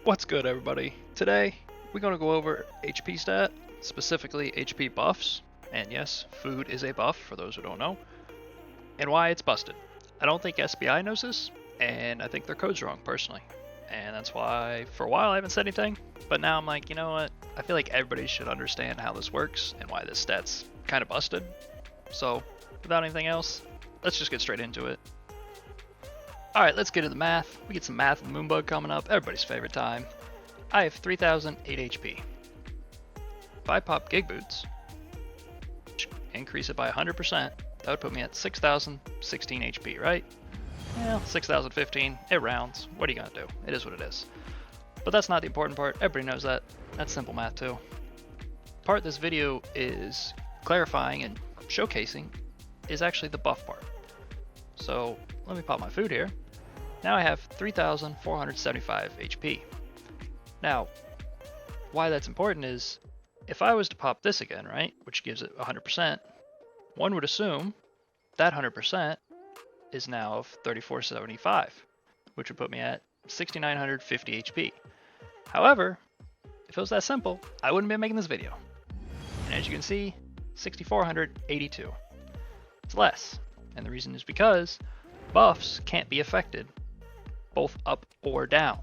What's good, everybody? Today, we're going to go over HP stat, specifically HP buffs, and yes, food is a buff for those who don't know, and why it's busted. I don't think SBI knows this, and I think their code's wrong, personally. And that's why, for a while, I haven't said anything, but now I'm like, you know what? I feel like everybody should understand how this works and why this stat's kind of busted. So, without anything else, let's just get straight into it. Alright, let's get into the math. We get some math and Moonbug coming up, everybody's favorite time. I have 3008 HP. If I pop Gig Boots, increase it by 100%, that would put me at 6016 HP, right? Well, 6015, it rounds. What are you gonna do? It is what it is. But that's not the important part, everybody knows that. That's simple math too. The part this video is clarifying and showcasing is actually the buff part. So, let me pop my food here. Now I have 3,475 HP. Now, why that's important is, if I was to pop this again, right, which gives it 100%, one would assume that 100% is now of 3,475, which would put me at 6,950 HP. However, if it was that simple, I wouldn't be making this video. And as you can see, 6,482. It's less, and the reason is because buffs can't be affected both up or down.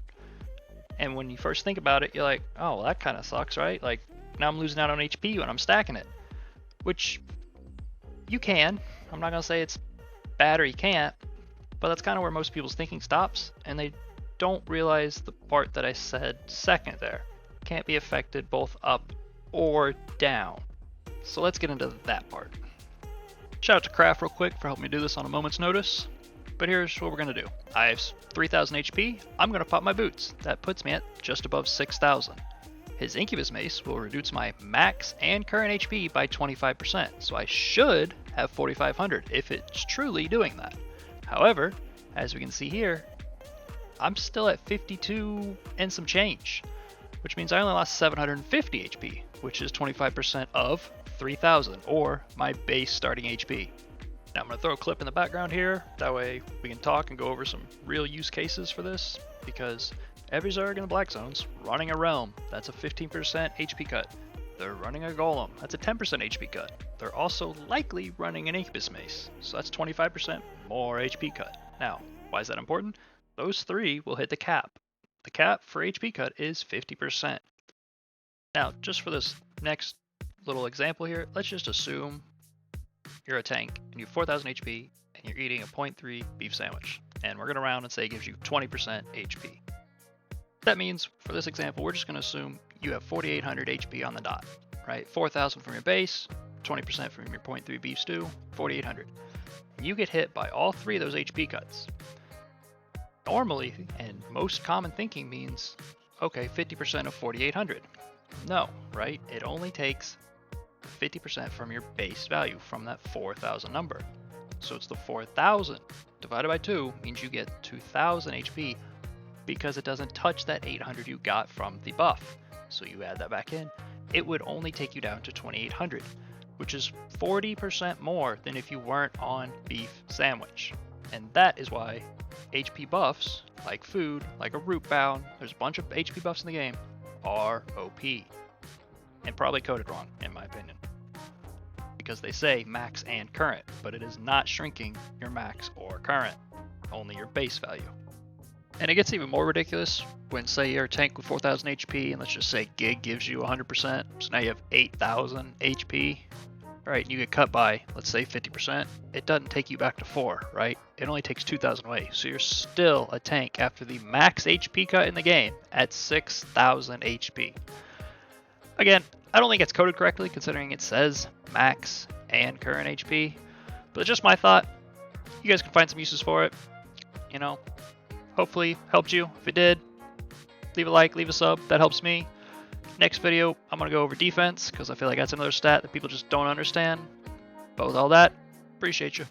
And when you first think about it, you're like, oh, well, that kind of sucks, right? Like, now I'm losing out on HP when I'm stacking it. Which, you can. I'm not going to say it's bad or you can't, but that's kind of where most people's thinking stops, and they don't realize the part that I said second there. Can't be affected both up or down. So let's get into that part. Shout out to Craft real quick for helping me do this on a moment's notice. But here's what we're going to do. I have 3,000 HP. I'm going to pop my boots. That puts me at just above 6,000. His Incubus Mace will reduce my max and current HP by 25%. So I should have 4,500 if it's truly doing that. However, as we can see here, I'm still at 52 and some change, which means I only lost 750 HP, which is 25% of 3,000, or my base starting HP. Now I'm going to throw a clip in the background here, that way we can talk and go over some real use cases for this, because every zerg in the black zone's running a realm, that's a 15% HP cut. They're running a golem, that's a 10% HP cut. They're also likely running an Incubus Mace, so that's 25% more HP cut. Now, why is that important? Those three will hit the cap. The cap for HP cut is 50%. Now, just for this next little example here, let's just assume you're a tank and you have 4,000 HP and you're eating a 0.3 beef sandwich. And we're going to round and say it gives you 20% HP. That means, for this example, we're just going to assume you have 4,800 HP on the dot, right? 4,000 from your base, 20% from your 0.3 beef stew, 4,800. You get hit by all three of those HP cuts. Normally, and most common thinking means, okay, 50% of 4,800. No, right? It only takes 50% from your base value from that 4,000 number. So it's the 4,000 divided by 2 means you get 2,000 HP because it doesn't touch that 800 you got from the buff. So you add that back in, it would only take you down to 2,800, which is 40% more than if you weren't on beef sandwich. And that is why HP buffs, like food, like a root bound, there's a bunch of HP buffs in the game, are OP. And probably coded wrong, in my opinion. Because they say max and current, but it is not shrinking your max or current, only your base value. And it gets even more ridiculous when, say, you're a tank with 4,000 HP, and let's just say Gig gives you 100%, so now you have 8,000 HP, right? And you get cut by, let's say, 50%. It doesn't take you back to 4, right? It only takes 2,000 away, so you're still a tank after the max HP cut in the game at 6,000 HP. Again, I don't think it's coded correctly considering it says max and current HP, but it's just my thought. You guys can find some uses for it. You know, hopefully helped you. If it did, leave a like, leave a sub. That helps me. Next video, I'm going to go over defense because I feel like that's another stat that people just don't understand. But with all that, appreciate you.